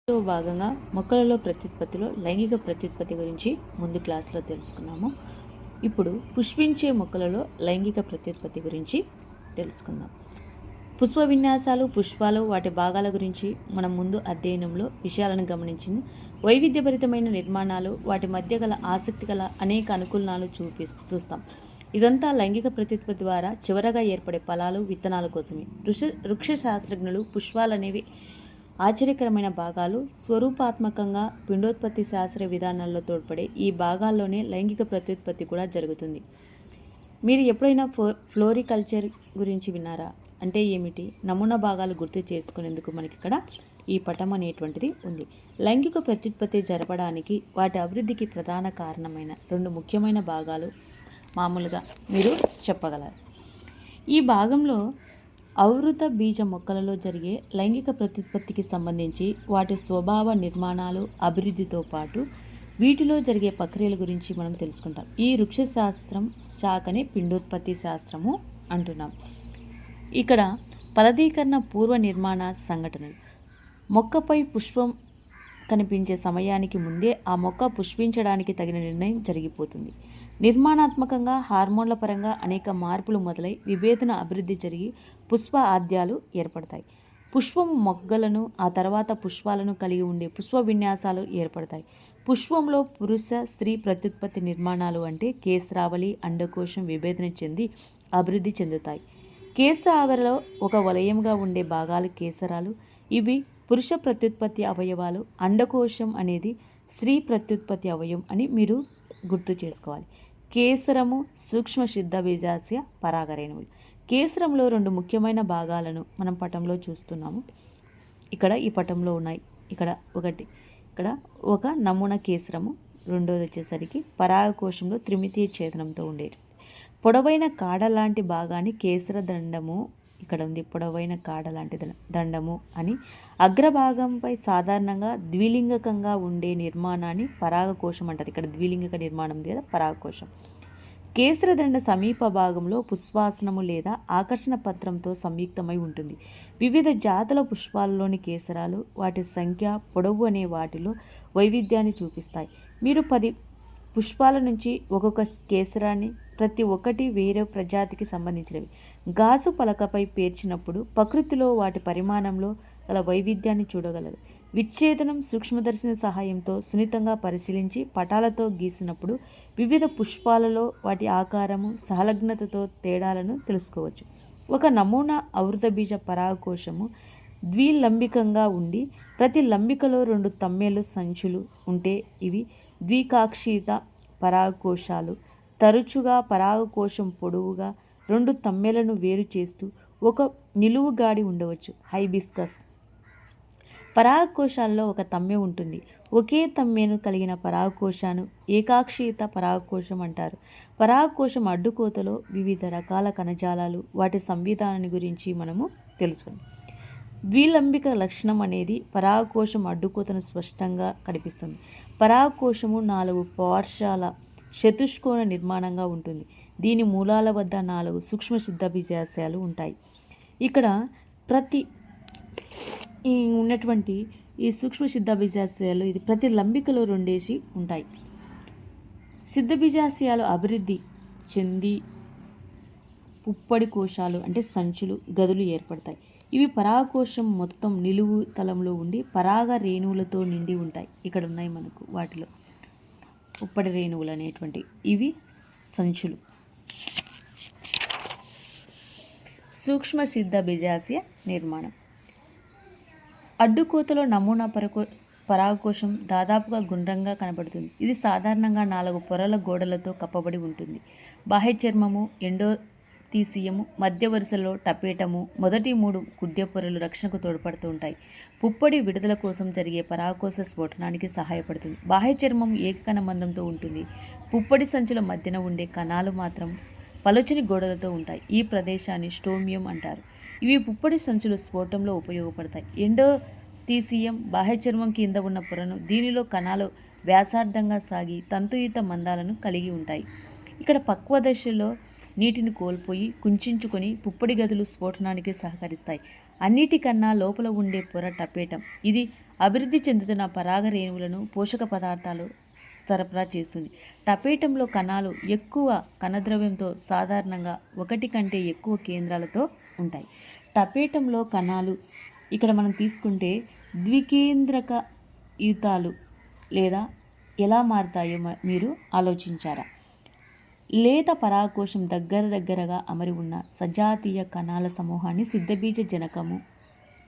లో భాగంగా మొక్కలలో ప్రత్యుత్పత్తిలో లైంగిక ప్రత్యుత్పత్తి గురించి ముందు క్లాసులో తెలుసుకున్నాము. ఇప్పుడు పుష్పించే మొక్కలలో లైంగిక ప్రత్యుత్పత్తి గురించి తెలుసుకుందాం. పుష్ప విన్యాసాలు, పుష్పాలు, వాటి భాగాల గురించి మనం ముందు అధ్యయనంలో విషయాలను గమనించింది. వైవిధ్యభరితమైన నిర్మాణాలు, వాటి మధ్య గల ఆసక్తి గల అనేక అనుకూలనాలు చూస్తాం. ఇదంతా లైంగిక ప్రత్యుత్పత్తి ద్వారా చివరగా ఏర్పడే ఫలాలు, విత్తనాల కోసమే. వృక్ష శాస్త్రజ్ఞులు పుష్పాలనేవి ఆశ్చర్యకరమైన భాగాలు, స్వరూపాత్మకంగా పిండోత్పత్తి శాస్త్రీయ విధానాల్లో తోడ్పడే ఈ భాగాల్లోనే లైంగిక ప్రత్యుత్పత్తి కూడా జరుగుతుంది. మీరు ఎప్పుడైనా ఫ్లోరికల్చర్ గురించి విన్నారా? అంటే ఏమిటి? నమూనా భాగాలు గుర్తు చేసుకునేందుకు మనకి ఇక్కడ ఈ పటం అనేటువంటిది ఉంది. లైంగిక ప్రత్యుత్పత్తి జరపడానికి, వాటి అభివృద్ధికి ప్రధాన కారణమైన రెండు ముఖ్యమైన భాగాలు మామూలుగా మీరు చెప్పగలరు. ఈ భాగంలో ఔవృత బీజ మొక్కలలో జరిగే లైంగిక ప్రత్యుత్పత్తికి సంబంధించి వాటి స్వభావ, నిర్మాణాలు, అభివృద్ధితో పాటు వీటిలో జరిగే ప్రక్రియల గురించి మనం తెలుసుకుంటాం. ఈ వృక్షశాస్త్రం శాఖని పిండోత్పత్తి శాస్త్రము అంటున్నాం. ఇక్కడ ఫలదీకరణ పూర్వ నిర్మాణ సంఘటనలు. మొక్కపై పుష్పం కనిపించే సమయానికి ముందే ఆ మొక్క పుష్పించడానికి తగిన నిర్ణయం జరిగిపోతుంది. నిర్మాణాత్మకంగా, హార్మోన్ల పరంగా అనేక మార్పులు మొదలై విభేదన అభివృద్ధి జరిగి పుష్ప ఆద్యాలు ఏర్పడతాయి. పుష్పము మొగ్గలను, ఆ తర్వాత పుష్పాలను కలిగి ఉండే పుష్ప విన్యాసాలు ఏర్పడతాయి. పుష్పంలో పురుష, స్త్రీ ప్రత్యుత్పత్తి నిర్మాణాలు అంటే కేసరావళి, అండకోశం విభేదన చెంది అభివృద్ధి చెందుతాయి. కేస ఆవరణలో ఒక వలయంగా ఉండే భాగాలు కేసరాలు. ఇవి పురుష ప్రత్యుత్పత్తి అవయవాలు. అండకోశం అనేది స్త్రీ ప్రత్యుత్పత్తి అవయవం అని మీరు గుర్తు చేసుకోవాలి. కేసరము, సూక్ష్మ సిద్ధ బీజాశయ పరాగరేణువులు. కేసరంలో రెండు ముఖ్యమైన భాగాలను మనం పటంలో చూస్తున్నాము. ఇక్కడ ఈ పటంలో ఉన్నాయి. ఇక్కడ ఒక నమూనా కేసరము, రెండోది వచ్చేసరికి పరాగకోశంలో త్రిమితీయ ఛేదనంతో ఉండేది. పొడవైన కాడ లాంటి భాగాన్ని కేసర దండము, ఇక్కడ ఉంది పొడవైన కాడ లాంటి దండము అని. అగ్రభాగంపై సాధారణంగా ద్విలింగకంగా ఉండే నిర్మాణాన్ని పరాగకోశం అంటారు. ఇక్కడ ద్విలింగక నిర్మాణం ఉంది కదా, పరాగకోశం. కేసరదండ సమీప భాగంలో పుష్పాసనము లేదా ఆకర్షణ పత్రంతో సంయుక్తమై ఉంటుంది. వివిధ జాతుల పుష్పాలలోని కేసరాలు, వాటి సంఖ్య, పొడవు అనే వాటిలో వైవిధ్యాన్ని చూపిస్తాయి. మీరు 10 పుష్పాల నుంచి ఒక్కొక్క కేసరాన్ని, ప్రతి ఒక్కటి వేరే ప్రజాతికి సంబంధించినవి, గాజు పలకపై పేర్చినప్పుడు ప్రకృతిలో వాటి పరిమాణంలో గల వైవిధ్యాన్ని చూడగలరు. విచ్ఛేదనం సూక్ష్మదర్శిని సహాయంతో సున్నితంగా పరిశీలించి పటాలతో గీసినప్పుడు వివిధ పుష్పాలలో వాటి ఆకారము, సహలగ్నతతో తేడాలను తెలుసుకోవచ్చు. ఒక నమూనా ఔవృత బీజ పరాగకోశము ద్విలంబికంగా ఉండి ప్రతి లంబికలో 2 తమ్మెలు సంచులు ఉంటే ఇవి ద్వికాక్షిత పరాగకోశాలు. తరచుగా పరాగకోశం పొడవుగా 2 తమ్మెలను వేరు చేస్తూ ఒక నిలువు గాడి ఉండవచ్చు. హైబిస్కస్ పరాగకోశాల్లో ఒక తమ్మె ఉంటుంది. ఒకే తమ్మెను కలిగిన పరాగకోశాన్ని ఏకాక్షిత పరాగకోశం అంటారు. పరాగకోశం అడ్డుకోతలో వివిధ రకాల కణజాలాలు, వాటి సంవిధానాన్ని గురించి మనము తెలుసుకుందాం. ద్విలంబిక లక్షణం అనేది పరాగకోశం అడ్డుకోతను స్పష్టంగా కనిపిస్తుంది. పరాగకోశము 4 పార్శ్వాల చతుష్కోణ నిర్మాణంగా ఉంటుంది. దీని మూలాల వద్ద 4 సూక్ష్మ సిద్ధ బీజాశయాలు ఉంటాయి. ఇక్కడ ఉన్నటువంటి ఈ సూక్ష్మ సిద్ధ బీజాశయాలు ఇది ప్రతి లంబికలో 2 ఉంటాయి. సిద్ధ బీజాశయాలు అభివృద్ధి చెంది పుప్పడి కోశాలు అంటే సంచులు, గదులు ఏర్పడతాయి. ఇవి పరాగకోశం మొత్తం నిలువు తలంలో ఉండి పరాగ రేణువులతో నిండి ఉంటాయి. ఇక్కడ ఉన్నాయి మనకు వాటిలో పుప్పడి రేణువులు అనేటువంటి ఇవి సంచులు. సూక్ష్మ సిద్ధ బీజాశయ నిర్మాణం. అడ్డుకోతలో నమూనా పరాగకోశం దాదాపుగా గుండ్రంగా కనబడుతుంది. ఇది సాధారణంగా 4 పొరల గోడలతో కప్పబడి ఉంటుంది. బాహ్య చర్మము, ఎండోథీసియము, మధ్య వరుసలో టపేటము, మొదటి 3 గుడ్డె పొరలు రక్షణకు తోడ్పడుతూ ఉంటాయి. పుప్పడి విడుదల కోసం జరిగే పరాగకోశ స్ఫోటనానికి సహాయపడుతుంది. బాహ్య చర్మం ఏకకణ మందంతో ఉంటుంది. పుప్పడి సంచుల మధ్యన ఉండే కణాలు మాత్రం పలుచని గోడలతో ఉంటాయి. ఈ ప్రదేశాన్ని స్టోమియం అంటారు. ఇవి పుప్పడి సంచులు స్ఫోటంలో ఉపయోగపడతాయి. ఎండోథీసియం బాహ్య చర్మం కింద ఉన్న పొరను, దీనిలో కణాలు వ్యాసార్థంగా సాగి తంతుయుత మందాలను కలిగి ఉంటాయి. ఇక్కడ పక్వ దశలో నీటిని కోల్పోయి కుంచుకొని పుప్పడి గదులు స్ఫోటనానికి సహకరిస్తాయి. అన్నిటికన్నా లోపల ఉండే పొర టపేటం. ఇది అభివృద్ధి చెందుతున్న పరాగ రేణువులను పోషక పదార్థాలు సరఫరా చేస్తుంది. టపేటంలో కణాలు ఎక్కువ కణద్రవ్యంతో సాధారణంగా ఒకటి కంటే ఎక్కువ కేంద్రాలతో ఉంటాయి. టపేటంలో కణాలు ఇక్కడ మనం తీసుకుంటే ద్వికేంద్రక యుతాలు లేదా ఎలా మారుతాయో మీరు ఆలోచించారా? లేత పరాగకోశం దగ్గరగా అమరి ఉన్న సజాతీయ కణాల సమూహాన్ని సిద్ధబీజ జనకము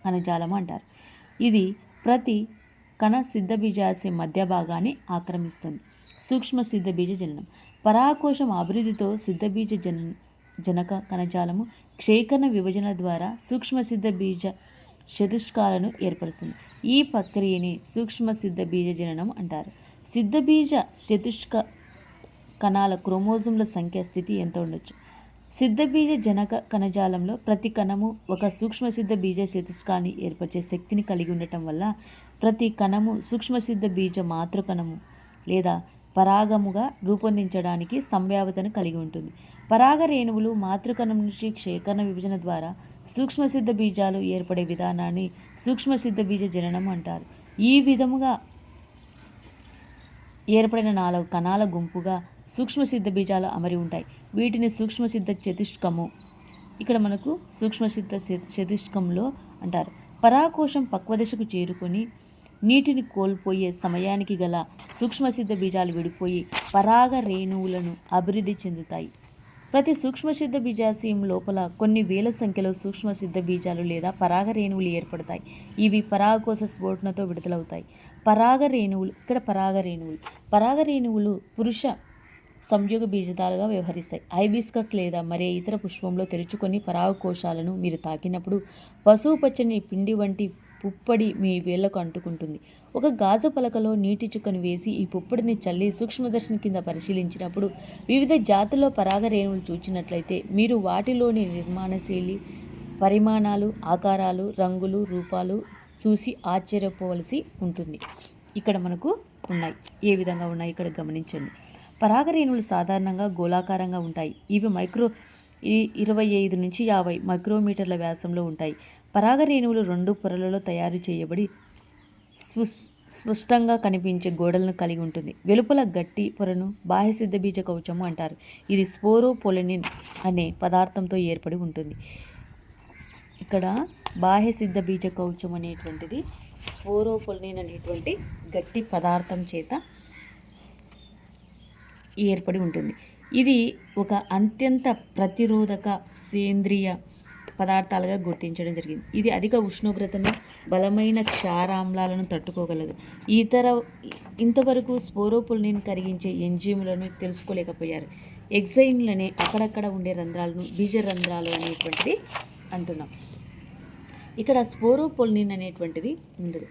కణజాలము అంటారు. ఇది ప్రతి కణ సిద్ధబీజాశయ మధ్య భాగాన్ని ఆక్రమిస్తుంది. సూక్ష్మ సిద్ధబీజ జననం పరాగకోశం అభివృద్ధితో సిద్ధబీజ జనక కణజాలము క్షేకరణ విభజన ద్వారా సూక్ష్మ సిద్ధబీజ చతుష్కాలను ఏర్పరుస్తుంది. ఈ ప్రక్రియని సూక్ష్మ సిద్ధబీజ జననం అంటారు. సిద్ధబీజ చతుష్క కణాల క్రోమోజోమ్ల సంఖ్య స్థితి ఎంత ఉండొచ్చు? సిద్ధబీజ జనక కణజాలంలో ప్రతి కణము ఒక సూక్ష్మసిద్ధ బీజ చతుష్కాన్ని ఏర్పరిచే శక్తిని కలిగి ఉండటం వల్ల ప్రతి కణము సూక్ష్మసిద్ధ బీజ మాతృకణము లేదా పరాగముగా రూపొందించడానికి సంభావ్యతను కలిగి ఉంటుంది. పరాగ రేణువులు మాతృకణం నుంచి క్షేకరణ విభజన ద్వారా సూక్ష్మసిద్ధ బీజాలు ఏర్పడే విధానాన్ని సూక్ష్మసిద్ధ బీజ జననం అంటారు. ఈ విధముగా ఏర్పడిన 4 కణాల గుంపుగా సూక్ష్మసిద్ధ బీజాలు అమరి ఉంటాయి. వీటిని సూక్ష్మసిద్ధ చతుష్కము ఇక్కడ మనకు సూక్ష్మసిద్ధ చతుష్కంలో అంటారు. పరాగకోశం పక్వదశకు చేరుకొని నీటిని కోల్పోయే సమయానికి గల సూక్ష్మసిద్ధ బీజాలు విడిపోయి పరాగ రేణువులను అభివృద్ధి చెందుతాయి. ప్రతి సూక్ష్మసిద్ధ బీజాశయం లోపల కొన్ని వేల సంఖ్యలో సూక్ష్మసిద్ధ బీజాలు లేదా పరాగ రేణువులు ఏర్పడతాయి. ఇవి పరాగకోశ స్ఫోటనతో విడుదలవుతాయి. పరాగ రేణువులు పురుష సంయోగ బీజాలుగా వ్యవహరిస్తాయి. హైబిస్కస్ లేదా మరే ఇతర పుష్పంలో తెరుచుకొని పరాగకోశాలను మీరు తాకినప్పుడు పసుపు పచ్చని పిండి వంటి పుప్పొడి మీ వేళ్లకు అంటుకుంటుంది. ఒక గాజు పలకలో నీటి చుక్కను వేసి ఈ పుప్పొడిని చల్లి సూక్ష్మదర్శనం కింద పరిశీలించినప్పుడు వివిధ జాతుల్లో పరాగ రేణువులు చూచినట్లయితే మీరు వాటిలోని నిర్మాణశైలి, పరిమాణాలు, ఆకారాలు, రంగులు, రూపాలు చూసి ఆశ్చర్యపోవలసి ఉంటుంది. ఇక్కడ మనకు ఉన్నాయి. ఏ విధంగా ఉన్నాయి ఇక్కడ గమనించండి. పరాగ రేణువులు సాధారణంగా గోళాకారంగా ఉంటాయి. ఇవి 25 నుంచి 50 మైక్రోమీటర్ల వ్యాసంలో ఉంటాయి. పరాగ రేణువులు 2 పొరలలో తయారు చేయబడి స్పష్టంగా కనిపించే గోడలను కలిగి ఉంటుంది. వెలుపల గట్టి పొరను బాహ్య సిద్ధబీజ కవచము అంటారు. ఇది స్పోరోపోలినిన్ అనే పదార్థంతో ఏర్పడి ఉంటుంది. ఇక్కడ బాహ్య సిద్ధబీజ కవచం అనేటువంటిది స్పోరోపోలినిన్ అనేటువంటి గట్టి పదార్థం చేత ఏర్పడి ఉంటుంది. ఇది ఒక అత్యంత ప్రతిరోధక సేంద్రియ పదార్థాలుగా గుర్తించడం జరిగింది. ఇది అధిక ఉష్ణోగ్రతను, బలమైన క్షారామ్లాలను తట్టుకోగలదు. ఇంతవరకు స్పోరోపోలినిన్ కరిగించే ఎంజైములను తెలుసుకోలేకపోయారు. ఎగ్జైన్లనే అక్కడక్కడ ఉండే రంధ్రాలను బీజ రంధ్రాలు అనేటువంటిది అంటున్నాం. ఇక్కడ స్పోరోపోలినిన్ అనేటువంటిది ఉండదు.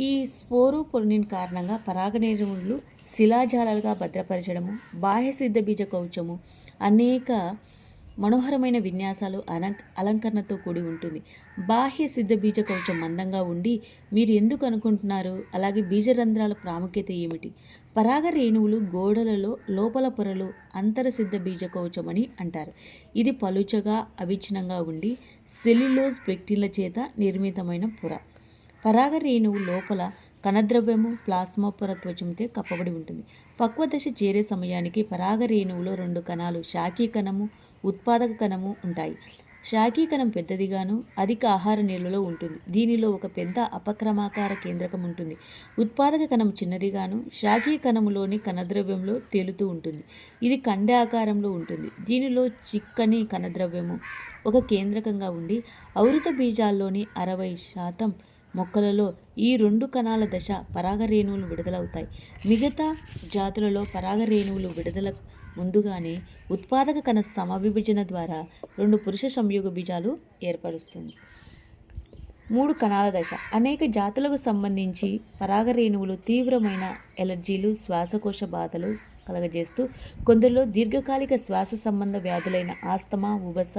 ఈ స్పోరోపోలినిన్ కారణంగా పరాగ రేణువులు శిలాజాలాలుగా భద్రపరచడము, బాహ్య సిద్ధబీజ కవచము అనేక మనోహరమైన విన్యాసాలు అలంకరణతో కూడి ఉంటుంది. బాహ్య సిద్ధబీజ కవచం మందంగా ఉండి మీరు ఎందుకు అనుకుంటున్నారు? అలాగే బీజరంధ్రాల ప్రాముఖ్యత ఏమిటి? పరాగ రేణువులు గోడలలో లోపల పొరలు అంతర సిద్ధ బీజ కవచం అని అంటారు. ఇది పలుచగా అవిచ్ఛిన్నంగా ఉండి సెల్యులోజ్ పెక్టిన్ల చేత నిర్మితమైన పొర. పరాగ రేణువు లోపల కణద్రవ్యము, ప్లాస్మా పొర త్వచంతో కప్పబడి ఉంటుంది. పక్వ దశ చేరే సమయానికి పరాగ రేణువులో 2 కణాలు శాఖీ కణము, ఉత్పాదక కణము ఉంటాయి. శాఖీ కణం పెద్దదిగాను అధిక ఆహార నిల్వలో ఉంటుంది. దీనిలో ఒక పెద్ద అపక్రమాకార కేంద్రకం ఉంటుంది. ఉత్పాదక కణం చిన్నదిగాను శాఖీ కణములోని కణద్రవ్యంలో తేలుతూ ఉంటుంది. ఇది కండె ఆకారంలో ఉంటుంది. దీనిలో చిక్కని కణద్రవ్యము ఒక కేంద్రకంగా ఉండి ఔరిత బీజాల్లోని 60% మొక్కలలో ఈ 2 కణాల దశ పరాగ రేణువులు విడుదలవుతాయి. మిగతా జాతులలో పరాగ రేణువులు విడుదల ముందుగానే ఉత్పాదక కణ సమవిభజన ద్వారా 2 పురుష సంయోగ బీజాలు ఏర్పరుస్తుంది. 3 కణాల దశ అనేక జాతులకు సంబంధించి పరాగ రేణువులు తీవ్రమైన ఎలర్జీలు, శ్వాసకోశ బాధలు కలగజేస్తూ కొందరిలో దీర్ఘకాలిక శ్వాస సంబంధ వ్యాధులైన ఆస్తమా, ఉబస,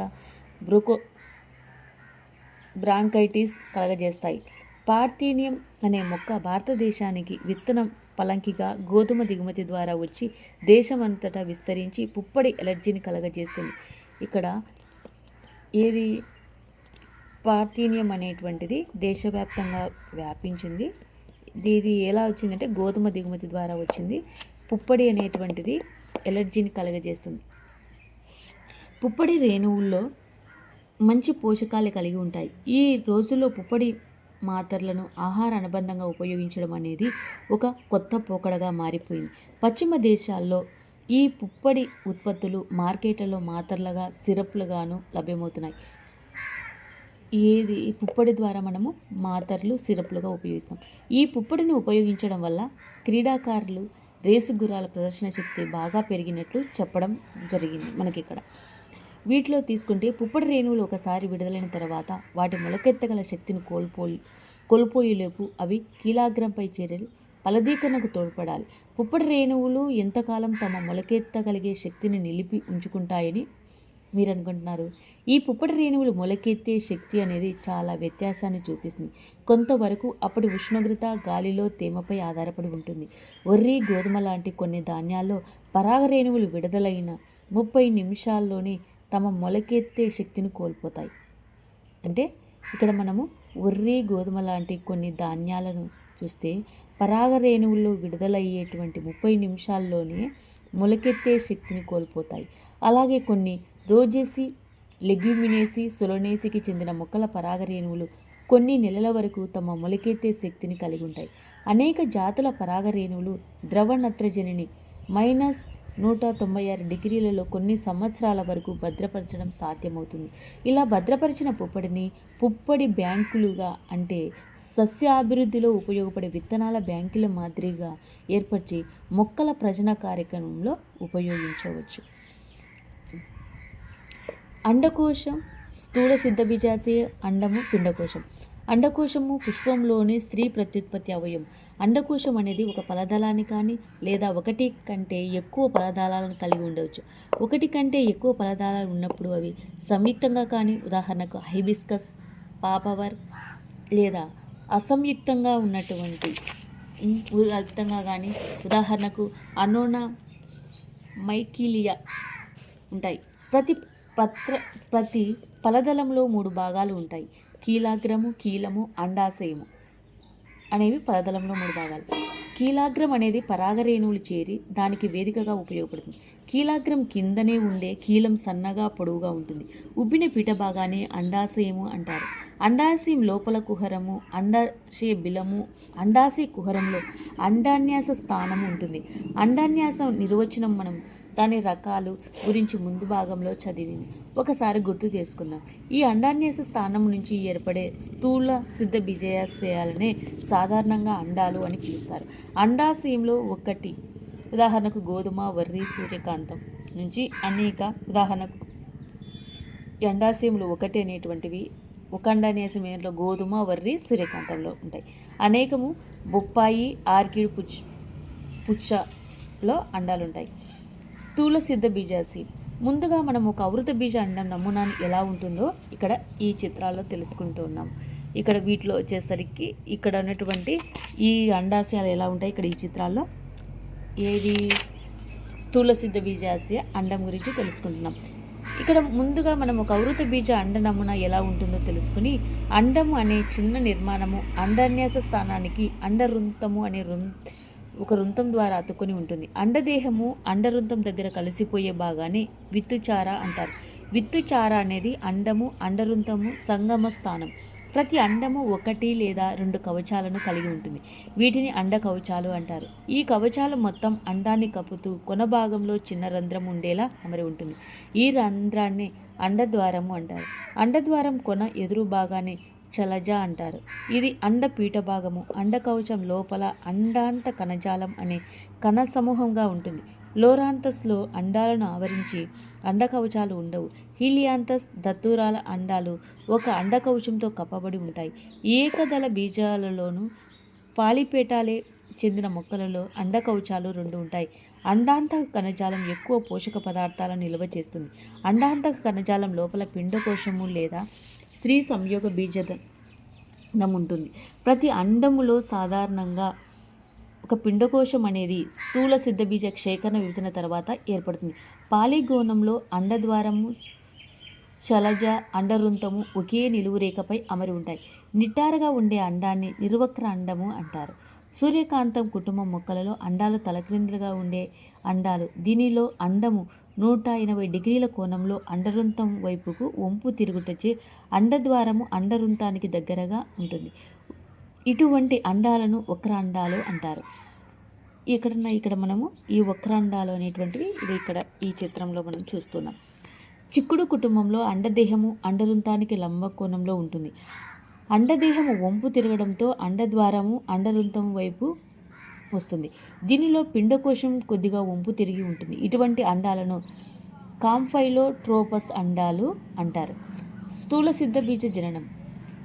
బ్రాంకైటిస్ కలగజేస్తాయి. పార్థేనియం అనే మొక్క భారతదేశానికి విత్తనం పలంకిగా గోధుమ దిగుమతి ద్వారా వచ్చి దేశమంతటా విస్తరించి పుప్పొడి ఎలర్జీని కలగజేస్తుంది. ఇక్కడ ఏది పార్థీనియం అనేటువంటిది దేశవ్యాప్తంగా వ్యాపించింది. ఇది ఎలా వచ్చిందంటే గోధుమ దిగుమతి ద్వారా వచ్చింది. పుప్పొడి అనేటువంటిది ఎలర్జీని కలుగజేస్తుంది. పుప్పొడి రేణువుల్లో మంచి పోషకాలు కలిగి ఉంటాయి. ఈ రోజుల్లో పుప్పొడి మాత్రలను ఆహార అనుబంధంగా ఉపయోగించడం అనేది ఒక కొత్త పోకడగా మారిపోయింది. పశ్చిమ దేశాల్లో ఈ పుప్పొడి ఉత్పత్తులు మార్కెట్లలో మాత్రలుగా, సిరప్లుగాను లభ్యమవుతున్నాయి. ఈ పుప్పొడి ద్వారా మనము మాత్రలు, సిరప్లుగా ఉపయోగిస్తాం. ఈ పుప్పొడిని ఉపయోగించడం వల్ల క్రీడాకారులు రేసు గుర్రాల ప్రదర్శన శక్తి బాగా పెరిగినట్లు చెప్పడం జరిగింది మనకి ఇక్కడ. వీటిలో తీసుకుంటే పుప్పొడి రేణువులు ఒకసారి విడుదలైన తర్వాత వాటి మొలకెత్తగల శక్తిని కోల్పోయేలోపు అవి కీలాగ్రంపై చేరి ఫలదీకరణకు తోడ్పడాలి. పుప్పొడి రేణువులు ఎంతకాలం తమ మొలకెత్తగలిగే శక్తిని నిలిపి ఉంచుకుంటాయని మీరు అనుకుంటున్నారు? ఈ పుప్పొడి రేణువులు మొలకెత్తే శక్తి అనేది చాలా వ్యత్యాసాన్ని చూపిస్తుంది. కొంతవరకు అప్పటి ఉష్ణోగ్రత, గాలిలో తేమపై ఆధారపడి ఉంటుంది. వరి, గోధుమ లాంటి కొన్ని ధాన్యాల్లో పరాగ రేణువులు విడుదలైన 30 నిమిషాల్లోనే తమ మొలకెత్తే శక్తిని కోల్పోతాయి. అంటే ఇక్కడ మనము వరి, గోధుమ లాంటి కొన్ని ధాన్యాలను చూస్తే పరాగ రేణువుల్లో విడుదలయ్యేటువంటి 30 నిమిషాల్లోనే మొలకెత్తే శక్తిని కోల్పోతాయి. అలాగే కొన్ని రోజేసి, లెగ్యూమినేసి, సొలనేసికి చెందిన మొక్కల పరాగ రేణువులు కొన్ని నెలల వరకు తమ మొలకెత్తే శక్తిని కలిగి ఉంటాయి. అనేక జాతుల పరాగ రేణువులు ద్రవ నత్రజనిని -196 డిగ్రీలలో కొన్ని సంవత్సరాల వరకు భద్రపరచడం సాధ్యమవుతుంది. ఇలా భద్రపరిచిన పుప్పొడిని పుప్పొడి బ్యాంకులుగా, అంటే సస్యాభివృద్ధిలో ఉపయోగపడే విత్తనాల బ్యాంకుల మాదిరిగా ఏర్పరిచి మొక్కల ప్రజనన కార్యక్రమంలో ఉపయోగించవచ్చు. అండకోశం, స్థూల సిద్ధబీజాశయ అండము, పిండకోశం. అండకోశము పుష్పంలోని స్త్రీ ప్రత్యుత్పత్తి అవయవం. అండకోశం అనేది ఒక ఫలదళాన్ని కానీ లేదా ఒకటి కంటే ఎక్కువ ఫలదళాలను కలిగి ఉండవచ్చు. ఒకటి కంటే ఎక్కువ ఫలదళాలు ఉన్నప్పుడు అవి సంయుక్తంగా కానీ, ఉదాహరణకు హైబిస్కస్, పాపవర్, లేదా అసంయుక్తంగా ఉన్నటువంటి కానీ, ఉదాహరణకు అనోనా, మైకిలియా ఉంటాయి. ప్రతి ఫలదళంలో 3 భాగాలు ఉంటాయి. కీలాగ్రము, కీలము, అండాశయము అనేవి ఫలదళంలో 3 భాగాలు. కీలాగ్రం అనేది పరాగ రేణువులు చేరి దానికి వేదికగా ఉపయోగపడుతుంది. కీలాగ్రం కిందనే ఉండే కీలం సన్నగా, పొడవుగా ఉంటుంది. ఉబ్బిన పీఠ భాగాన్ని అండాశయము అంటారు. అండాశయం లోపల కుహరము, అండాశయ బిలము, అండాశయ కుహరంలో అండాన్యాస స్థానము ఉంటుంది. అండాన్యాసం నిర్వచనం మనం దాని రకాలు గురించి ముందు భాగంలో చదివింది ఒకసారి గుర్తు చేసుకుందాం. ఈ అండాన్యాస స్థానం నుంచి ఏర్పడే స్థూల సిద్ధ బీజాశయాలనే సాధారణంగా అండాలు అని పిలుస్తారు. అండాశయంలో ఒకటి, ఉదాహరణకు గోధుమ, వర్రి, సూర్యకాంతం నుంచి అనేక, ఉదాహరణకు ఈ అండాశయంలో ఒకటి అనేటువంటివి ఒక అండాన్యాసంలో గోధుమ, వర్రి, సూర్యకాంతంలో ఉంటాయి. అనేకము బొప్పాయి, ఆర్కిడ్, పుచ్చలో అండాలు ఉంటాయి. స్థూల సిద్ధ బీజాశయం. ముందుగా మనం ఒక అవృత బీజ అండం నమూనాను ఎలా ఉంటుందో ఇక్కడ ఈ చిత్రాల్లో తెలుసుకుంటూ ఉన్నాం. ఇక్కడ వీటిలో వచ్చేసరికి ఇక్కడ ఉన్నటువంటి ఈ అండాశయాలు ఎలా ఉంటాయి ఇక్కడ ఈ చిత్రాల్లో ఏది స్థూల సిద్ధ బీజాశయ అండం గురించి తెలుసుకుంటున్నాం. ఇక్కడ ముందుగా మనం ఒక అవృత బీజ అండ నమూనా ఎలా ఉంటుందో తెలుసుకుని, అండము అనే చిన్న నిర్మాణము అండాన్యాస స్థానానికి అండరుంతము అనే ఒక రుంతం ద్వారా అతుక్కొని ఉంటుంది. అండదేహము అండరుంతం దగ్గర కలిసిపోయే భాగాన్ని విత్తుచార అంటారు. విత్తుచార అనేది అండము, అండరుంతము సంగమ స్థానం. ప్రతి అండము 1 లేదా 2 కవచాలను కలిగి ఉంటుంది. వీటిని అండ కవచాలు అంటారు. ఈ కవచాలు మొత్తం అండాన్ని కప్పుతూ కొన భాగంలో చిన్న రంధ్రం ఉండేలా అమరి ఉంటుంది. ఈ రంధ్రాన్ని అండద్వారము అంటారు. అండద్వారం కొన ఎదురు భాగాన్ని చలజ అంటారు. ఇది అండ పీఠ భాగము. అండ కవచం లోపల అండాంత కణజాలం అనే కణ సమూహంగా ఉంటుంది. లోరాంతస్లో అండాలను ఆవరించి అండ కవచాలు ఉండవు. హీలియాంతస్, దత్తూరాల అండాలు ఒక అండ కవచంతో కప్పబడి ఉంటాయి. ఏకదళ బీజాలలోనూ పాలిపేటాలే చెందిన మొక్కలలో అండ కవచాలు 2 ఉంటాయి. అండాంత కణజాలం ఎక్కువ పోషక పదార్థాలను నిల్వ చేస్తుంది. అండాంత కణజాలం లోపల పిండకోశము లేదా స్త్రీ సంయోగ బీజదం ఉంటుంది. ప్రతి అండములో సాధారణంగా ఒక పిండకోశం అనేది స్థూల సిద్ధ బీజ క్షేకరణ విభజన తర్వాత ఏర్పడుతుంది. పాలిగోనంలో అండద్వారము శలజ, అండవృంతము ఒకే నిలువు రేఖపై అమరి ఉంటాయి. నిట్టారుగా ఉండే అండాన్ని నిర్వక్ర అండము అంటారు. సూర్యకాంతం కుటుంబం మొక్కలలో అండాలు తలక్రిందులుగా ఉండే అండాలు. దీనిలో అండము 180 డిగ్రీల కోణంలో అండవృంతం వైపుకు వంపు తిరుగుటచే అండద్వారము అండవృంతానికి దగ్గరగా ఉంటుంది. ఇటువంటి అండాలను వక్రాండాలు అంటారు. ఇక్కడ మనము ఈ వక్రాండాలు అనేటువంటివి ఇది ఇక్కడ ఈ చిత్రంలో మనం చూస్తున్నాం. చిక్కుడు కుటుంబంలో అండదేహము అండవృంతానికి లంబ కోణంలో ఉంటుంది. అండదేహము వంపు తిరగడంతో అండద్వారము అండవృంతం వైపు వస్తుంది. దీనిలో పిండకోశం కొద్దిగా వంపు తిరిగి ఉంటుంది. ఇటువంటి అండాలను కాంఫైలోట్రోపస్ అండాలు అంటారు. స్థూల సిద్ధ బీజ జననం.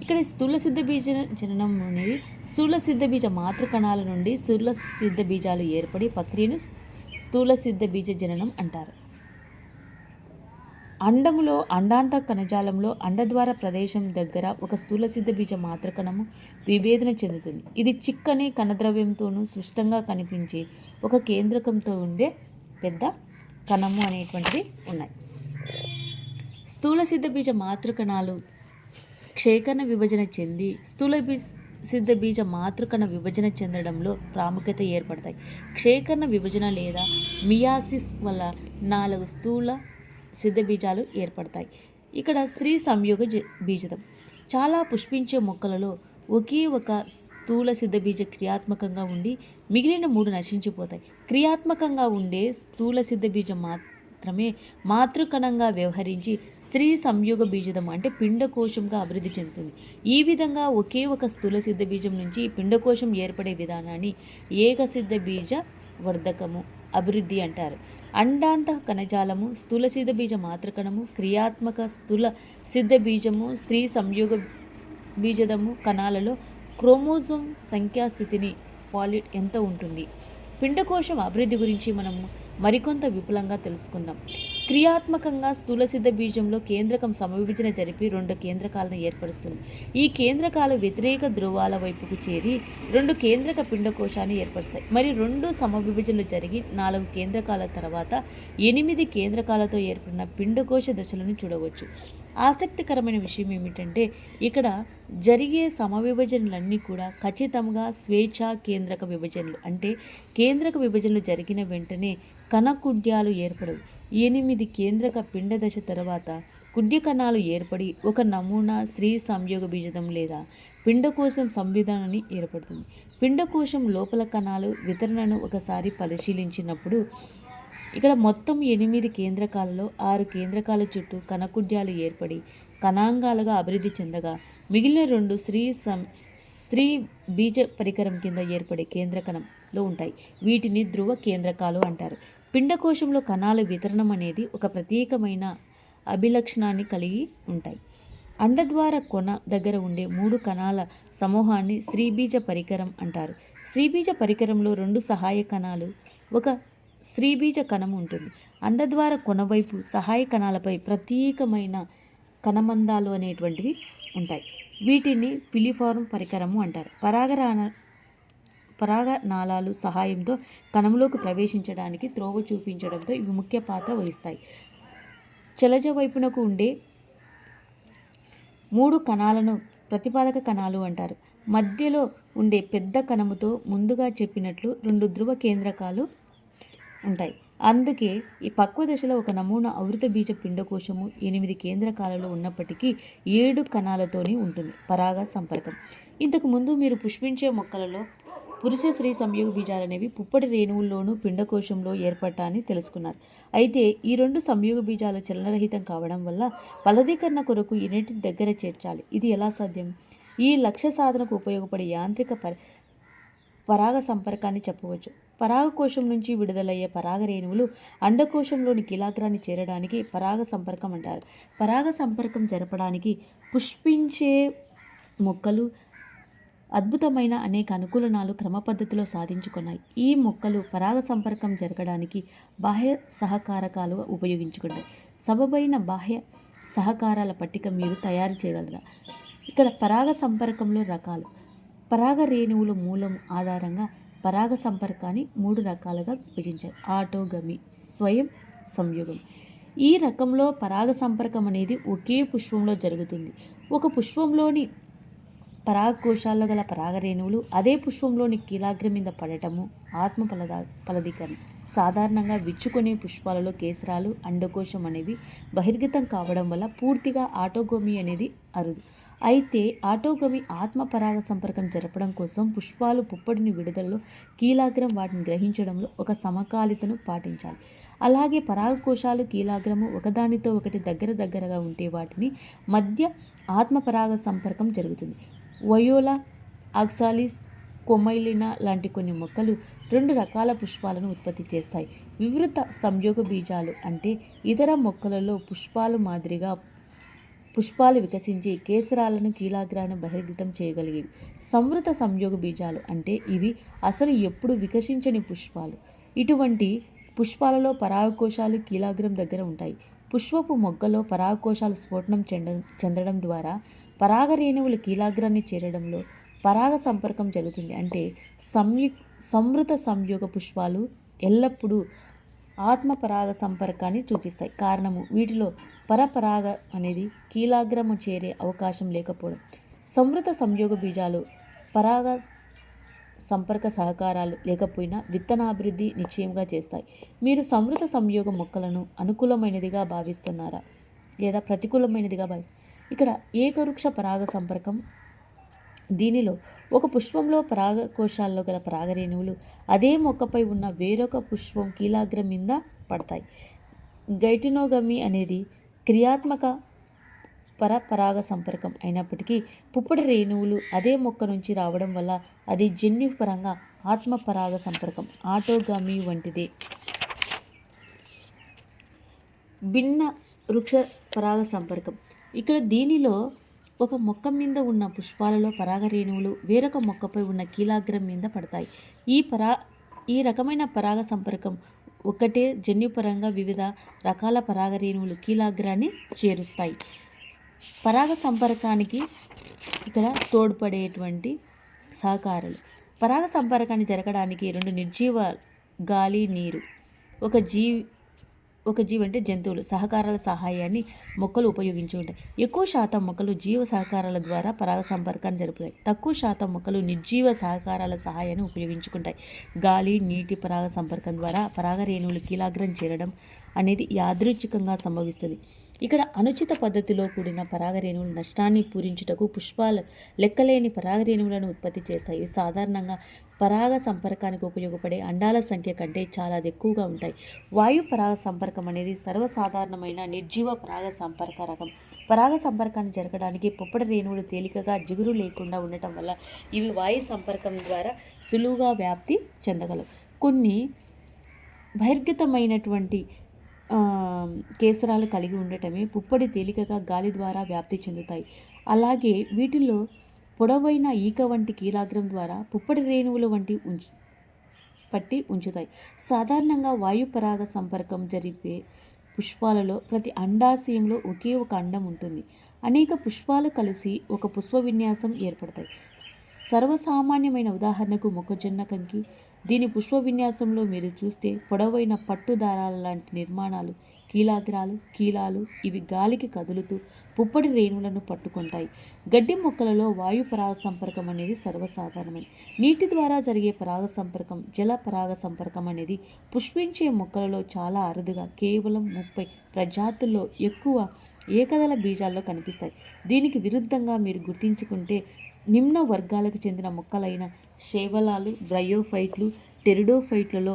ఇక్కడ స్థూల సిద్ధ బీజ జననం అనేది స్థూల సిద్ధ బీజ మాతృకణాల నుండి స్థూల సిద్ధ బీజాలు ఏర్పడి ప్రక్రియను స్థూల సిద్ధ బీజ జననం అంటారు. అండములో అండాంత కణజాలంలో అండద్వార ప్రదేశం దగ్గర ఒక స్థూల సిద్ధ బీజ మాతృకణము విభేదన చెందుతుంది. ఇది చిక్కని కణద్రవ్యంతోనూ స్పష్టంగా కనిపించే ఒక కేంద్రకంతో ఉండే పెద్ద కణము అనేటువంటివి ఉన్నాయి. స్థూల సిద్ధ బీజ మాతృకణాలు క్షేకణ విభజన చెంది స్థూల సిద్ధ బీజ మాతృకణ విభజన చెందడంలో ప్రాముఖ్యత ఏర్పడతాయి. క్షేకణ విభజన లేదా మియాసిస్ వల్ల 4 స్థూల సిద్ధ బీజాలు ఏర్పడతాయి. ఇక్కడ స్త్రీ సంయోగ బీజదం. చాలా పుష్పించే మొక్కలలో ఒకే ఒక స్థూల సిద్ధ బీజ క్రియాత్మకంగా ఉండి మిగిలిన 3 నశించిపోతాయి. క్రియాత్మకంగా ఉండే స్థూల సిద్ధ బీజం మాత్రమే మాతృకణంగా వ్యవహరించి స్త్రీ సంయోగ బీజదం అంటే పిండకోశంగా అభివృద్ధి చెందుతుంది. ఈ విధంగా ఒకే ఒక స్థూల సిద్ధ బీజం నుంచి పిండకోశం ఏర్పడే విధానాన్ని ఏకసిద్ధ బీజ వర్ధకము అభివృద్ధి అంటారు. అండాంత కణజాలము స్థూల సిద్ధ బీజ మాతృకణము క్రియాత్మక స్థూల సిద్ధ బీజము స్త్రీ సంయోగ బీజదము కణాలలో క్రోమోజోమ్ సంఖ్యాస్థితిని పాలిట్ ఎంత ఉంటుంది. పిండకోశం అభివృద్ధి గురించి మనము మరికొంత విపులంగా తెలుసుకుందాం. క్రియాత్మకంగా స్థూల సిద్ధ బీజంలో కేంద్రకం సమవిభజన జరిపి 2 కేంద్రకాలను ఏర్పరుస్తుంది. ఈ కేంద్రకాలు వ్యతిరేక ధ్రువాల వైపుకు చేరి 2 కేంద్రక పిండకోశాన్ని ఏర్పరుస్తాయి. మరి 2 సమవిభజనలు జరిగి 4 కేంద్రకాల తర్వాత 8 కేంద్రకాలతో ఏర్పడిన పిండకోశ దశలను చూడవచ్చు. ఆసక్తికరమైన విషయం ఏమిటంటే ఇక్కడ జరిగే సమవిభజనలన్నీ కూడా ఖచ్చితంగా స్వేచ్ఛా కేంద్రక విభజనలు. అంటే కేంద్రక విభజనలు జరిగిన వెంటనే కణకుడ్యాలు ఏర్పడవు. 8 కేంద్రక పిండ దశ తర్వాత కుడ్య కణాలు ఏర్పడి ఒక నమూనా స్త్రీ సంయోగ బీజదం లేదా పిండకోశం సంవిధానాన్ని ఏర్పడుతుంది. పిండకోశం లోపల కణాలు వితరణను ఒకసారి పరిశీలించినప్పుడు ఇక్కడ మొత్తం 8 కేంద్రకాలలో 6 కేంద్రకాల చుట్టూ కణకుడ్యాలు ఏర్పడి కణాంగాలుగా అభివృద్ధి చెందగా మిగిలిన 2 స్త్రీ బీజ పరికరం కింద ఏర్పడే కేంద్రకణంలో ఉంటాయి. వీటిని ధ్రువ కేంద్రకాలు అంటారు. పిండకోశంలో కణాల వితరణం అనేది ఒక ప్రత్యేకమైన అభిలక్షణాన్ని కలిగి ఉంటాయి. అండద్వార కొన దగ్గర ఉండే 3 కణాల సమూహాన్ని స్త్రీబీజ పరికరం అంటారు. స్త్రీబీజ పరికరంలో 2 సహాయ కణాలు ఒక స్త్రీబీజ కణం ఉంటుంది. అండద్వార కొనవైపు సహాయ కణాలపై ప్రత్యేకమైన కణమందాలు అనేటువంటివి ఉంటాయి. వీటిని పిలిఫార్మ్ పరికరము అంటారు. పరాగనాళాలు సహాయంతో కణంలోకి ప్రవేశించడానికి త్రోవ చూపించడంతో ఇవి ముఖ్య పాత్ర వహిస్తాయి. చలజ వైపునకు ఉండే 3 కణాలను ప్రతిపాదక కణాలు అంటారు. మధ్యలో ఉండే పెద్ద కణముతో ముందుగా చెప్పినట్లు 2 ధ్రువ కేంద్రకాలు ఉంటాయి. అందుకే ఈ పక్వ దశలో ఒక నమూనా ఆవృత బీజ పిండకోశము 8 కేంద్రకాలలో ఉన్నప్పటికీ 7 కణాలతోనే ఉంటుంది. పరాగ సంపర్కం. ఇంతకు ముందు మీరు పుష్పించే మొక్కలలో పురుష స్త్రీ సంయోగ బీజాలనేవి పుప్పటి రేణువుల్లోనూ పిండకోశంలో ఏర్పడటాన్ని తెలుసుకున్నారు. అయితే ఈ 2 సంయోగ బీజాలు చలనరహితం కావడం వల్ల ఫలదీకరణ కొరకు యూనిట్ని దగ్గర చేర్చాలి. ఇది ఎలా సాధ్యం? ఈ లక్ష్య సాధనకు ఉపయోగపడే యాంత్రిక పరాగ సంపర్కాన్ని చెప్పవచ్చు. పరాగకోశం నుంచి విడుదలయ్యే పరాగ రేణువులు అండకోశంలోని కీలాగ్రాన్ని చేరడానికి పరాగ సంపర్కం అంటారు. పరాగ సంపర్కం జరపడానికి పుష్పించే మొక్కలు అద్భుతమైన అనేక అనుకూలనాలు క్రమ పద్ధతిలో సాధించుకున్నాయి. ఈ మొక్కలు పరాగ సంపర్కం జరగడానికి బాహ్య సహకారకాలు ఉపయోగించుకుంటాయి. సబబైన బాహ్య సహకారాల పట్టిక మీరు తయారు చేయగలరా? ఇక్కడ పరాగ సంపర్కంలో రకాలు. పరాగ రేణువుల మూలం ఆధారంగా పరాగ సంపర్కాన్ని 3 రకాలుగా విభజించారు. ఆటోగమి, స్వయం సంయోగం. ఈ రకంలో పరాగ సంపర్కం అనేది ఒకే పుష్పంలో జరుగుతుంది. ఒక పుష్పంలోని పరాగకోశాల్లో గల పరాగరేణువులు అదే పుష్పంలోని కీలాగ్రం మీద పడటము ఆత్మ ఫలదీకరణ. సాధారణంగా విచ్చుకునే పుష్పాలలో కేసరాలు, అండకోశం అనేవి బహిర్గతం కావడం వల్ల పూర్తిగా ఆటోగమి అనేది అరుదు. అయితే ఆటోగమి ఆత్మ పరాగ సంపర్కం జరపడం కోసం పుష్పాలు పుప్పడిని విడుదలలో కీలాగ్రం వాటిని గ్రహించడంలో ఒక సమకాలితను పాటించాలి. అలాగే పరాగకోశాలు కీలాగ్రము ఒకదానితో ఒకటి దగ్గరగా ఉంటే వాటిని మధ్య ఆత్మ పరాగ సంపర్కం జరుగుతుంది. వయోలా, ఆక్సాలిస్, కొమైలినా లాంటి కొన్ని మొక్కలు 2 రకాల పుష్పాలను ఉత్పత్తి చేస్తాయి. వివృత సంయోగ బీజాలు అంటే ఇతర మొక్కలలో పుష్పాలు మాదిరిగా పుష్పాలు వికసించి కేసరాలను కీలాగ్రాన్ని బహిర్గతం చేయగలిగేవి. సంవృత సంయోగ బీజాలు అంటే ఇవి అసలు ఎప్పుడు వికసించని పుష్పాలు. ఇటువంటి పుష్పాలలో పరాగకోశాలు కీలాగ్రం దగ్గర ఉంటాయి. పుష్పపు మొగ్గలో పరాగకోశాలు స్ఫోటనం చెందడం ద్వారా పరాగరేణువులు కీలాగ్రాన్ని చేరడంలో పరాగ సంపర్కం జరుగుతుంది. అంటే సంవృత సంయోగ పుష్పాలు ఎల్లప్పుడూ ఆత్మ పరాగ సంపర్కాన్ని చూపిస్తాయి. కారణము వీటిలో పరపరాగ అనేది కీలాగ్రము చేరే అవకాశం లేకపోవడం. సంవృత సంయోగ బీజాలు పరాగ సంపర్క సహకారాలు లేకపోయినా విత్తనాభివృద్ధి నిశ్చయంగా చేస్తాయి. మీరు సంవృత సంయోగ మొక్కలను అనుకూలమైనదిగా భావిస్తున్నారా లేదా ప్రతికూలమైనదిగా భావిస్తున్నారా? ఇక్కడ ఏకవృక్ష పరాగ సంపర్కం. దీనిలో ఒక పుష్పంలో పరాగకోశాల్లో గల పరాగరేణువులు అదే మొక్కపై ఉన్న వేరొక పుష్పం కీలాగ్రం మీద పడతాయి. గైటినోగమి అనేది క్రియాత్మక పరాగ సంపర్కం అయినప్పటికీ పుప్పడి రేణువులు అదే మొక్క నుంచి రావడం వల్ల అది జన్యుపరంగా ఆత్మ పరాగ సంపర్కం ఆటోగమి వంటిదే. భిన్న వృక్ష పరాగ సంపర్కం. ఇక్కడ దీనిలో ఒక మొక్క మీద ఉన్న పుష్పాలలో పరాగరేణువులు వేరొక మొక్కపై ఉన్న కీలాగ్రం మీద పడతాయి. ఈ రకమైన పరాగ సంపర్కం ఒకటే జన్యుపరంగా వివిధ రకాల పరాగరేణువులు కీలాగ్రాన్ని చేరుస్తాయి. పరాగ సంపర్కానికి ఇక్కడ తోడ్పడేటువంటి సహకారాలు. పరాగ సంపర్కాన్ని జరగడానికి 2 నిర్జీవ గాలి, నీరు, ఒక జీవి అంటే జంతువులు సహకారాల సహాయాన్ని మొక్కలు ఉపయోగించి ఉంటాయి. ఎక్కువ శాతం మొక్కలు జీవ సహకారాల ద్వారా పరాగ సంపర్కాన్ని జరుపుతాయి. తక్కువ శాతం మొక్కలు నిర్జీవ సహకారాల సహాయాన్ని ఉపయోగించుకుంటాయి. గాలి, నీటి పరాగ సంపర్కం ద్వారా పరాగరేణువులు కీలాగ్రం చేరడం అనేది యాదృచ్ఛికంగా సంభవిస్తుంది. ఇక్కడ అనుచిత పద్ధతిలో కూడిన పరాగరేణువులు నష్టాన్ని పూరించుటకు పుష్పాలు లెక్కలేని పరాగరేణువులను ఉత్పత్తి చేస్తాయి. ఇవి సాధారణంగా పరాగ సంపర్కానికి ఉపయోగపడే అండాల సంఖ్య కంటే చాలా ఎక్కువగా ఉంటాయి. వాయు పరాగ సంపర్కం అనేది సర్వసాధారణమైన నిర్జీవ పరాగ సంపర్క రకం. పరాగ సంపర్కాన్ని జరగడానికి పుప్పడి రేణువులు తేలికగా జిగురు లేకుండా ఉండటం వల్ల ఇవి వాయు సంపర్కం ద్వారా సులువుగా వ్యాప్తి చెందగలవు. కొన్ని బహిర్గతమైనటువంటి కేసరాలు కలిగి ఉండటమే పుప్పడి తేలికగా గాలి ద్వారా వ్యాప్తి చెందుతాయి. అలాగే వీటిల్లో పొడవైన ఈక వంటి కీలాగ్రం ద్వారా పుప్పడి రేణువుల వంటి పట్టి ఉంచుతాయి. సాధారణంగా వాయు పరాగ సంపర్కం జరిపే పుష్పాలలో ప్రతి అండాశయంలో ఒకే ఒక అండం ఉంటుంది. అనేక పుష్పాలు కలిసి ఒక పుష్ప విన్యాసం ఏర్పడతాయి. సర్వసామాన్యమైన ఉదాహరణకు మొక్కజొన్న కంకి. దీని పుష్ప విన్యాసంలో మీరు చూస్తే పొడవైన పట్టు దారాల లాంటి నిర్మాణాలు, కీలాలు ఇవి గాలికి కదులుతూ పుప్పడి రేణువులను పట్టుకుంటాయి. గడ్డి మొక్కలలో వాయు పరాగ సంపర్కం అనేది సర్వసాధారణమైనది. నీటి ద్వారా జరిగే పరాగ సంపర్కం, జల పరాగ సంపర్కం అనేది పుష్పించే మొక్కలలో చాలా అరుదుగా కేవలం 30 ప్రజాతుల్లో ఎక్కువ ఏకదళ బీజాల్లో కనిపిస్తాయి. దీనికి విరుద్ధంగా మీరు గుర్తించుకుంటే నిమ్న వర్గాలకు చెందిన మొక్కలైన శైవలాలు, బ్రయోఫైట్లు, టెరిడోఫైట్లలో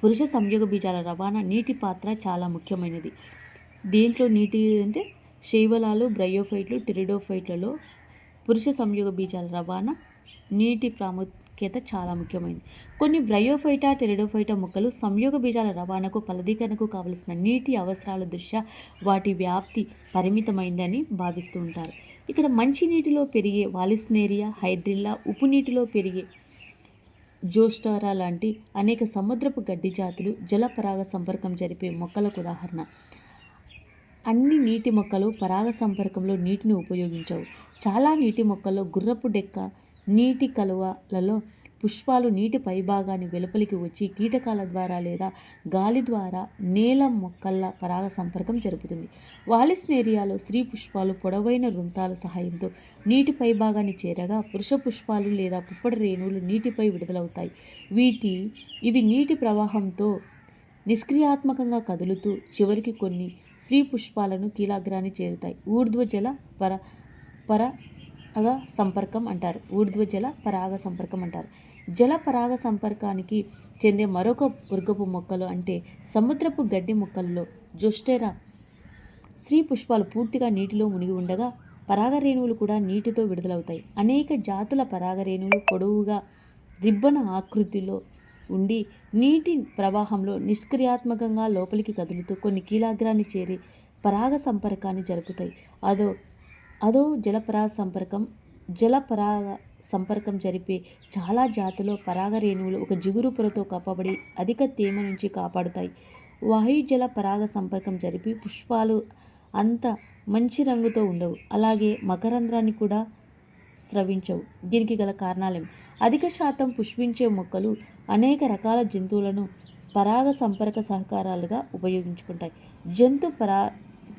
పురుష సంయోగ బీజాల రవాణా నీటి పాత్ర చాలా ముఖ్యమైనది. దీంట్లో నీటి అంటే శైవలాలు, బ్రయోఫైట్లు, టెరిడోఫైట్లలో పురుష సంయోగ బీజాల రవాణా నీటి ప్రాముఖ్యత చాలా ముఖ్యమైనది. కొన్ని బ్రయోఫైటా, టెరిడోఫైటా మొక్కలు సంయోగ బీజాల రవాణాకు ఫలదీకరణకు కావలసిన నీటి అవసరాల దృష్ట్యా వాటి వ్యాప్తి పరిమితమైందని భావిస్తూ ఉంటారు. ఇక్కడ మంచి నీటిలో పెరిగే వాలిస్నేరియా, హైడ్రిల్లా, ఉప్పు నీటిలో పెరిగే జోస్టారా లాంటి అనేక సముద్రపు గడ్డి జాతులు జల పరాగ సంపర్కం జరిపే మొక్కలకు ఉదాహరణ. అన్ని నీటి మొక్కలు పరాగ సంపర్కంలో నీటిని ఉపయోగించవు. చాలా నీటి మొక్కల్లో గుర్రపు డెక్క, నీటి కలువలలో పుష్పాలు నీటి పైభాగాన్ని వెలుపలికి వచ్చి కీటకాల ద్వారా లేదా గాలి ద్వారా నేల మొక్కల పరాగ సంపర్కం జరుపుతుంది. వాలిస్నేరియాలో స్త్రీ పుష్పాలు పొడవైన వృంతాల సహాయంతో నీటి పైభాగాన్ని చేరగా పురుష పుష్పాలు లేదా పుప్పడి రేణువులు నీటిపై విడుదలవుతాయి. ఇవి నీటి ప్రవాహంతో నిష్క్రియాత్మకంగా కదులుతూ చివరికి కొన్ని స్త్రీ పుష్పాలను కీలాగ్రాన్ని చేరుతాయి. ఊర్ధ్వజల పరాగ సంపర్కం అంటారు. ఊర్ధ్వజల పరాగ సంపర్కం అంటారు. జల పరాగ సంపర్కానికి చెందే మరొక వర్గపు మొక్కలు అంటే సముద్రపు గడ్డి మొక్కలలో జోస్టెరా స్త్రీ పుష్పాలు పూర్తిగా నీటిలో మునిగి ఉండగా పరాగ రేణువులు కూడా నీటితో విడుదలవుతాయి. అనేక జాతుల పరాగ రేణువులు పొడవుగా రిబ్బన్ ఆకృతిలో ఉండి నీటి ప్రవాహంలో నిష్క్రియాత్మకంగా లోపలికి కదులుతూ కొన్ని కీలాగ్రాన్ని చేరి పరాగ సంపర్కాన్ని జరుపుతాయి. అదో జలపరాగ సంపర్కం జరిపే చాలా జాతుల్లో పరాగ రేణువులు ఒక జిగురు పొరతో కప్పబడి అధిక తేమ నుంచి కాపాడుతాయి. వాయుజల పరాగ సంపర్కం జరిపి పుష్పాలు అంత మంచి రంగుతో ఉండవు, అలాగే మకరంధ్రాన్ని కూడా స్రవించవు. దీనికి గల కారణాలేమి? అధిక శాతం పుష్పించే మొక్కలు అనేక రకాల జంతువులను పరాగ సంపర్క సహకారాలుగా ఉపయోగించుకుంటాయి. జంతు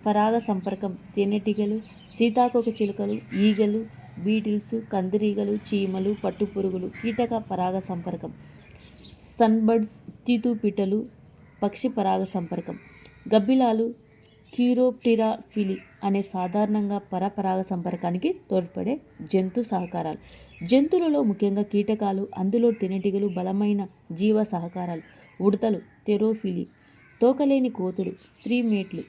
పరాగ సంపర్కం తేనెటీగలు, సీతాకోక చిలుకలు, ఈగలు, బీటిల్స్, కందిరీగలు, చీమలు, పట్టుపురుగులు. కీటక పరాగ సంపర్కం సన్బర్డ్స్, తీతుపిట్టలు, పక్షి పరాగ సంపర్కం. గబ్బిలాలు, క్యూరోప్టిరా ఫిలి అనే సాధారణంగా పరాగ సంపర్కానికి తోడ్పడే జంతు సహకారాలు. జంతువులలో ముఖ్యంగా కీటకాలు, అందులో తేనెటీగలు బలమైన జీవ సహకారాలు. ఉడతలు, థెరోఫిలి, తోకలేని కోతులు, ప్రీమేట్లు,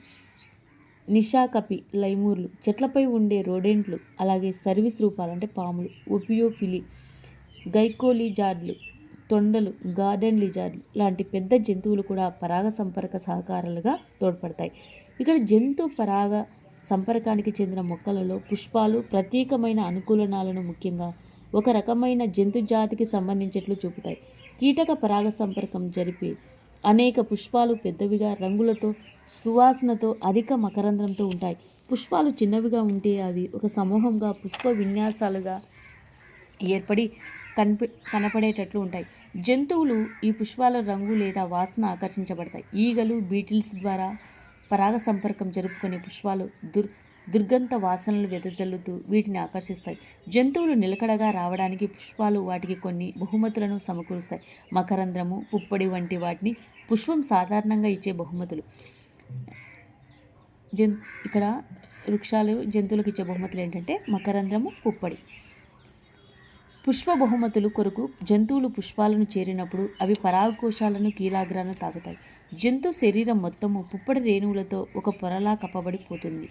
నిషాకపి, లైమూర్లు, చెట్లపై ఉండే రోడెంట్లు, అలాగే సర్వీస్ రూపాలు అంటే పాములు, ఒపియోఫిలి, గైకోలిజార్డ్లు, తొండలు, గార్డెన్ లిజార్డ్లు లాంటి పెద్ద జంతువులు కూడా పరాగ సంపర్క సహకారాలుగా తోడ్పడతాయి. ఇక్కడ జంతు పరాగ సంపర్కానికి చెందిన మొక్కలలో పుష్పాలు ప్రత్యేకమైన అనుకూలనాలను ముఖ్యంగా ఒక రకమైన జంతు జాతికి సంబంధించినట్లు చూపుతాయి. కీటక పరాగ సంపర్కం జరిపే అనేక పుష్పాలు పెద్దవిగా, రంగులతో, సువాసనతో, అధిక మకరంధ్రంతో ఉంటాయి. పుష్పాలు చిన్నవిగా ఉంటే అవి ఒక సమూహంగా పుష్ప విన్యాసాలుగా ఏర్పడి కనపడేటట్లు ఉంటాయి. జంతువులు ఈ పుష్పాల రంగు లేదా వాసన ఆకర్షించబడతాయి. ఈగలు, బీటిల్స్ ద్వారా పరాగ సంపర్కం జరుపుకునే పుష్పాలు దుర్గంధ వాసనలు వెదజల్లుతూ వీటిని ఆకర్షిస్తాయి. జంతువులు నిలకడగా రావడానికి పుష్పాలు వాటికి కొన్ని బహుమతులను సమకూరుస్తాయి. మకరంధ్రము, పుప్పొడి వంటి వాటిని పుష్పం సాధారణంగా ఇచ్చే బహుమతులు. ఇక్కడ వృక్షాలు జంతువులకు ఇచ్చే బహుమతులు ఏంటంటే మకరంధ్రము, పుప్పొడి. పుష్ప బహుమతులు కొరకు జంతువులు పుష్పాలను చేరినప్పుడు అవి పరాగకోశాలను, కీలాగ్రాలను తాకుతాయి. జంతు శరీరం మొత్తము పుప్పొడి రేణువులతో ఒక పొరలా కప్పబడి పోతుంది.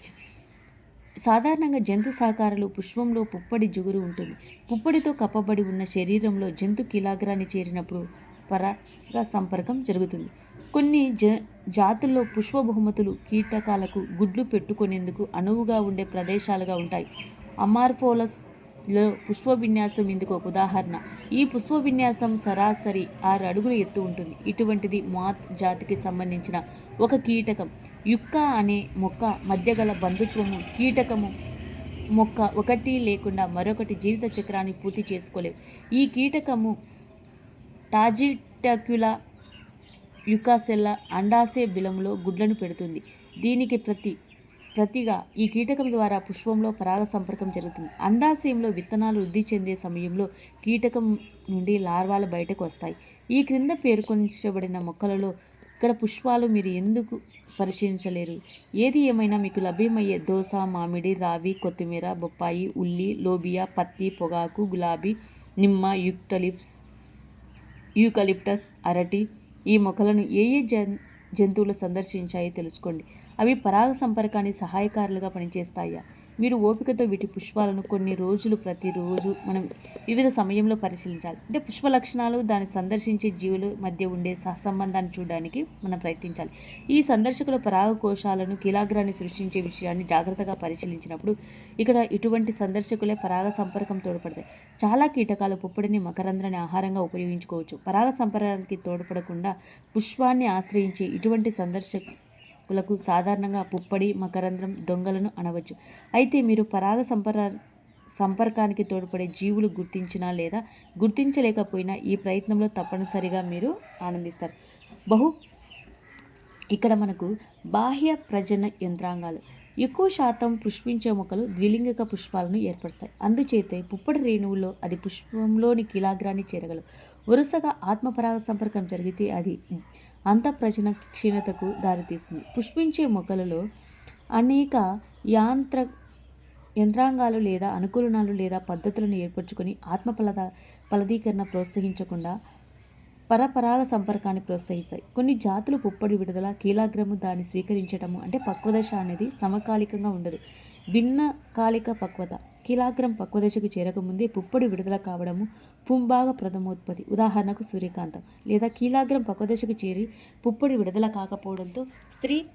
సాధారణంగా జంతు సహకారాలు పుష్పంలో పుప్పొడి జిగురు ఉంటుంది. పుప్పొడితో కప్పబడి ఉన్న శరీరంలో జంతు కీలాగ్రాన్ని చేరినప్పుడు పరాగ సంపర్కం జరుగుతుంది. కొన్ని జాతుల్లో పుష్ప బహుమతులు కీటకాలకు గుడ్లు పెట్టుకునేందుకు అనువుగా ఉండే ప్రదేశాలుగా ఉంటాయి. అమార్ఫోలస్లో పుష్ప విన్యాసం ఇందుకు ఒక ఉదాహరణ. ఈ పుష్ప విన్యాసం సరాసరి 6 అడుగుల ఎత్తు ఉంటుంది. ఇటువంటిది మాత్ జాతికి సంబంధించిన ఒక కీటకం. యుక్క అనే మొక్క మధ్య గల బంధుత్వము కీటకము మొక్క ఒకటి లేకుండా మరొకటి జీవిత చక్రాన్ని పూర్తి చేసుకోలేవు. ఈ కీటకము టాజిటాక్యులా యుకాసెల్లా అండాశయ బిలంలో గుడ్లను పెడుతుంది. దీనికి ప్రతిగా ఈ కీటకం ద్వారా పుష్పంలో పరాగ సంపర్కం జరుగుతుంది. అండాశయంలో విత్తనాలు వృద్ధి చెందే సమయంలో కీటకం నుండి లార్వాలు బయటకు వస్తాయి. ఈ క్రింద పేర్కొనబడిన మొక్కలలో ఇక్కడ పుష్పాలు మీరు ఎందుకు పరిశీలించలేరు? ఏది ఏమైనా మీకు లభ్యమయ్యే దోస, మామిడి, రావి, కొత్తిమీర, బొప్పాయి, ఉల్లి, లోబియా, పత్తి, పొగాకు, గులాబీ, నిమ్మ, యూకలిప్టస్, అరటి ఈ మొక్కలను ఏ జంతువులు సందర్శించాయో తెలుసుకోండి. అవి పరాగ సంపర్కానికి సహాయకారులుగా పనిచేస్తాయా? మీరు ఓపికతో వీటి పుష్పాలను కొన్ని రోజులు ప్రతిరోజు మనం వివిధ సమయంలో పరిశీలించాలి. అంటే పుష్ప లక్షణాలు, దాన్ని సందర్శించే జీవుల మధ్య ఉండే సహసంబంధాన్ని చూడడానికి మనం ప్రయత్నించాలి. ఈ సందర్శకులు పరాగ కోశాలను, కీలాగ్రాన్ని సృష్టించే విషయాన్ని జాగ్రత్తగా పరిశీలించినప్పుడు ఇక్కడ ఇటువంటి సందర్శకులే పరాగ సంపర్కం తోడ్పడతాయి. చాలా కీటకాలు పుప్పొడిని, మకరంధ్రాన్ని ఆహారంగా ఉపయోగించుకోవచ్చు. పరాగ సంపర్కానికి తోడ్పడకుండా పుష్పాన్ని ఆశ్రయించే ఇటువంటి సందర్శకులకు సాధారణంగా పుప్పొడి, మకరంధ్రం దొంగలను అనవచ్చు. అయితే మీరు పరాగ సంపర్కానికి తోడ్పడే జీవులు గుర్తించినా లేదా గుర్తించలేకపోయినా ఈ ప్రయత్నంలో తప్పనిసరిగా మీరు ఆనందిస్తారు. ఇక్కడ మనకు బాహ్య ప్రజన యంత్రాంగాలు ఎక్కువ శాతం పుష్పించే మొక్కలు ద్విలింగిక పుష్పాలను ఏర్పరుస్తాయి. అందుచేతే పుప్పటి రేణువులో అది పుష్పంలోని కీలాగ్రాన్ని చేరగలవు. వరుసగా ఆత్మపరాగ సంపర్కం జరిగితే అది అంతఃప్రజన క్షీణతకు దారితీస్తుంది. పుష్పించే మొక్కలలో అనేక యంత్రాంగాలు లేదా అనుకూలనాలు లేదా పద్ధతులను ఏర్పరచుకొని ఫలదీకరణ ప్రోత్సహించకుండా పరపరాగ సంపర్కాన్ని ప్రోత్సహిస్తాయి. కొన్ని జాతులు పుప్పొడి విడుదల కీలాగ్రము దాన్ని స్వీకరించటము అంటే పక్వదశ అనేది సమకాలికంగా ఉండదు. భిన్నకాలిక పక్వత కీలాగ్రం పక్వదశకు చేరకముందే పుప్పొడి విడుదల కావడము పుంభాగ ప్రథమోత్పత్తి. ఉదాహరణకు సూర్యకాంతం. లేదా కీలాగ్రం పక్వదశకు చేరి పుప్పొడి విడుదల కాకపోవడంతో స్త్రీ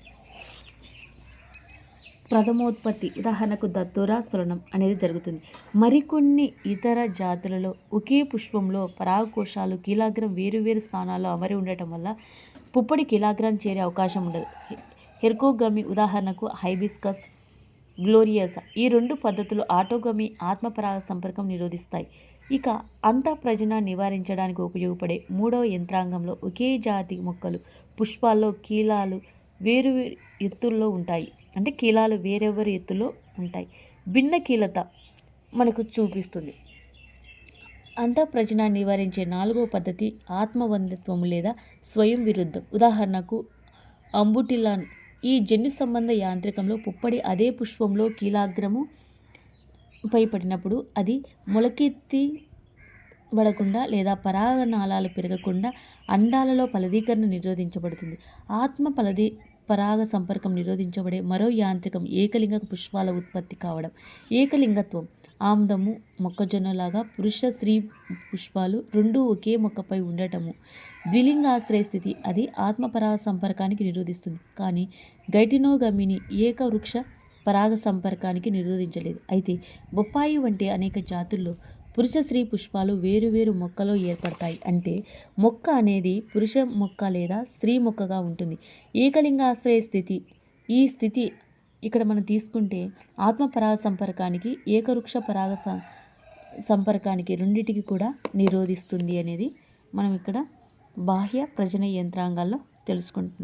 ప్రథమోత్పత్తి. ఉదాహరణకు దత్తోరా సొలనం అనేది జరుగుతుంది. మరికొన్ని ఇతర జాతులలో ఒకే పుష్పంలో పరాగకోశాలు కీలాగ్రం వేరువేరు స్థానాల్లో అమరి ఉండటం వల్ల పుప్పొడి కీలాగ్రాన్ని చేరే అవకాశం ఉండదు. హెర్కోగమి ఉదాహరణకు హైబిస్కస్ గ్లోరియోసా. ఈ రెండు పద్ధతులు ఆటోగమి ఆత్మపరాగ సంపర్కం నిరోధిస్తాయి. ఇక అంతఃప్రజన నివారించడానికి ఉపయోగపడే మూడవ యంత్రాంగంలో ఒకే జాతి మొక్కలు పుష్పాల్లో కీలాలు వేరువేరు ఎత్తుల్లో ఉంటాయి. అంటే కీలాలు వేరెవరి ఎత్తులో ఉంటాయి. భిన్న కీలత మనకు చూపిస్తుంది. అంతఃప్రజన నివారించే నాలుగవ పద్ధతి ఆత్మవందిత్వము లేదా స్వయం విరుద్ధం. ఉదాహరణకు అంబుటిలాన్. ఈ జన్యు సంబంధ యాంత్రికంలో పుప్పొడి అదే పుష్పంలో కీలాగ్రము పై పడినప్పుడు అది మొలకెత్తిబడకుండా లేదా పరాగనాళాలు పెరగకుండా అండాలలో ఫలదీకరణ నిరోధించబడుతుంది. పరాగ సంపర్కం నిరోధించబడే మరో యాంత్రికం ఏకలింగ పుష్పాల ఉత్పత్తి కావడం. ఏకలింగత్వం ఆముదము మొక్కజొన్నలాగా పురుష స్త్రీ పుష్పాలు రెండూ ఒకే మొక్కపై ఉండటము. ద్విలింగాశ్రయ స్థితి అది ఆత్మపరాగ సంపర్కానికి నిరోధిస్తుంది. కానీ గైటినోగమిని ఏకవృక్ష పరాగ సంపర్కానికి నిరోధించలేదు. అయితే బొప్పాయి వంటి అనేక జాతుల్లో పురుష స్త్రీ పుష్పాలు వేరువేరు మొక్కలో ఏర్పడతాయి. అంటే మొక్క అనేది పురుష మొక్క లేదా స్త్రీ మొక్కగా ఉంటుంది. ఏకలింగాశ్రయ స్థితి ఈ స్థితి ఇక్కడ మనం తీసుకుంటే ఆత్మపరాగ సంపర్కానికి ఏకవృక్ష పరాగ సంపర్కానికి రెండింటికి కూడా నిరోధిస్తుంది అనేది మనం ఇక్కడ బాహ్య ప్రజన యంత్రాంగాల్లో తెలుసుకుంటున్నాం.